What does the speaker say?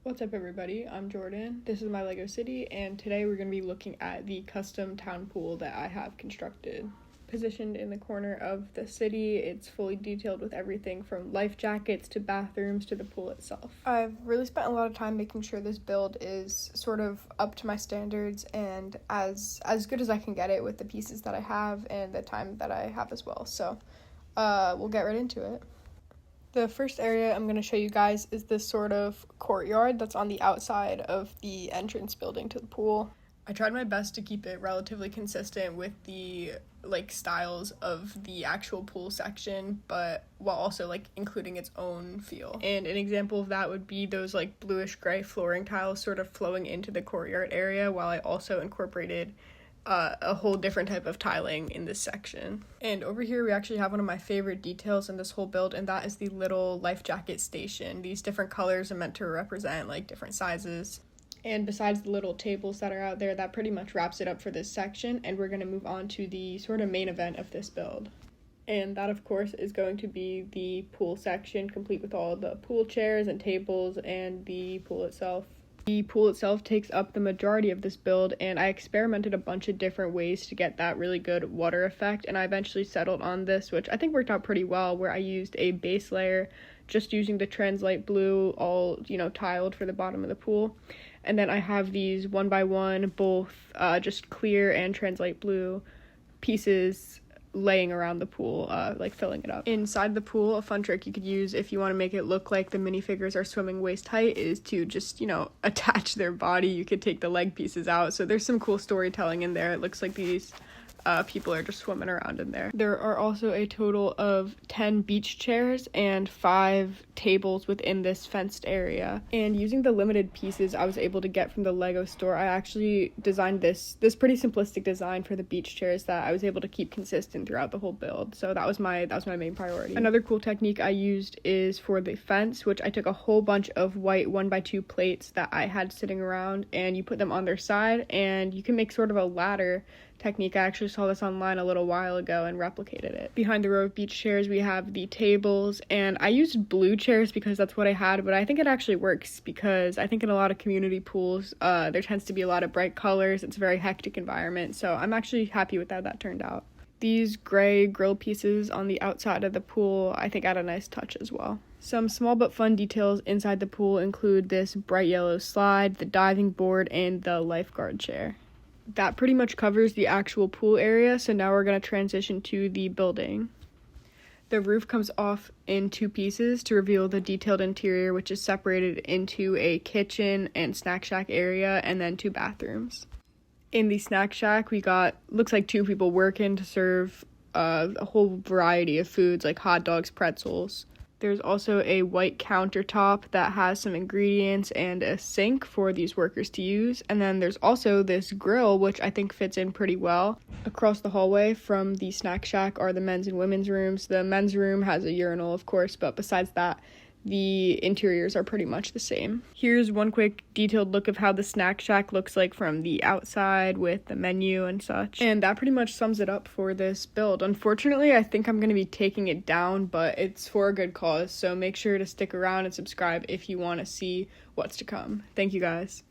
What's up, everybody? I'm Jordan. This is my Lego City, and today we're going to be looking at the custom town pool that I have constructed. Positioned in the corner of the city, it's fully detailed with everything from life jackets to bathrooms to the pool itself. I've really spent a lot of time making sure this build is sort of up to my standards and as good as I can get it with the pieces that I have and the time that I have as well. So we'll get right into it. The first area I'm going to show you guys is this sort of courtyard that's on the outside of the entrance building to the pool. I tried my best to keep it relatively consistent with the styles of the actual pool section, but while also including its own feel. And an example of that would be those bluish gray flooring tiles sort of flowing into the courtyard area, while I also incorporated a whole different type of tiling in this section. And over here we actually have one of my favorite details in this whole build, and that is the little life jacket station. These different colors are meant to represent different sizes. And besides the little tables that are out there, that pretty much wraps it up for this section, and we're going to move on to the sort of main event of this build. And that, of course, is going to be the pool section, complete with all the pool chairs and tables and the pool itself. The pool itself takes up the majority of this build, and I experimented a bunch of different ways to get that really good water effect, and I eventually settled on this, which I think worked out pretty well, where I used a base layer, just using the Translite Blue, all, tiled for the bottom of the pool. And then I have these 1x1, both just clear and Translite Blue pieces laying around the pool, filling it up. Inside the pool, a fun trick you could use if you want to make it look like the minifigures are swimming waist height is to just, attach their body. You could take the leg pieces out. So there's some cool storytelling in there. It looks like these people are just swimming around in there. There are also a total of 10 beach chairs and 5 tables within this fenced area. And using the limited pieces I was able to get from the Lego store, I actually designed this pretty simplistic design for the beach chairs that I was able to keep consistent throughout the whole build. So that was my main priority. Another cool technique I used is for the fence, which I took a whole bunch of white 1x2 plates that I had sitting around, and you put them on their side, and you can make sort of a ladder technique. I actually saw this online a little while ago and replicated it. Behind the row of beach chairs, we have the tables, and I used blue chairs because that's what I had, but I think it actually works because I think in a lot of community pools, there tends to be a lot of bright colors. It's a very hectic environment, so I'm actually happy with how that turned out. These gray grill pieces on the outside of the pool, I think, add a nice touch as well. Some small but fun details inside the pool include this bright yellow slide, the diving board, and the lifeguard chair. That pretty much covers the actual pool area, so now we're going to transition to the building. The roof comes off in 2 pieces to reveal the detailed interior, which is separated into a kitchen and snack shack area and then 2 bathrooms. In the snack shack, we got, looks like 2 people working to serve a whole variety of foods like hot dogs, pretzels. There's also a white countertop that has some ingredients and a sink for these workers to use. And then there's also this grill, which I think fits in pretty well. Across the hallway from the snack shack are the men's and women's rooms. The men's room has a urinal, of course, but besides that, the interiors are pretty much the same. Here's one quick detailed look of how the snack shack looks like from the outside with the menu and such. And that pretty much sums it up for this build. Unfortunately, I think I'm going to be taking it down, but it's for a good cause. So make sure to stick around and subscribe if you want to see what's to come. Thank you guys.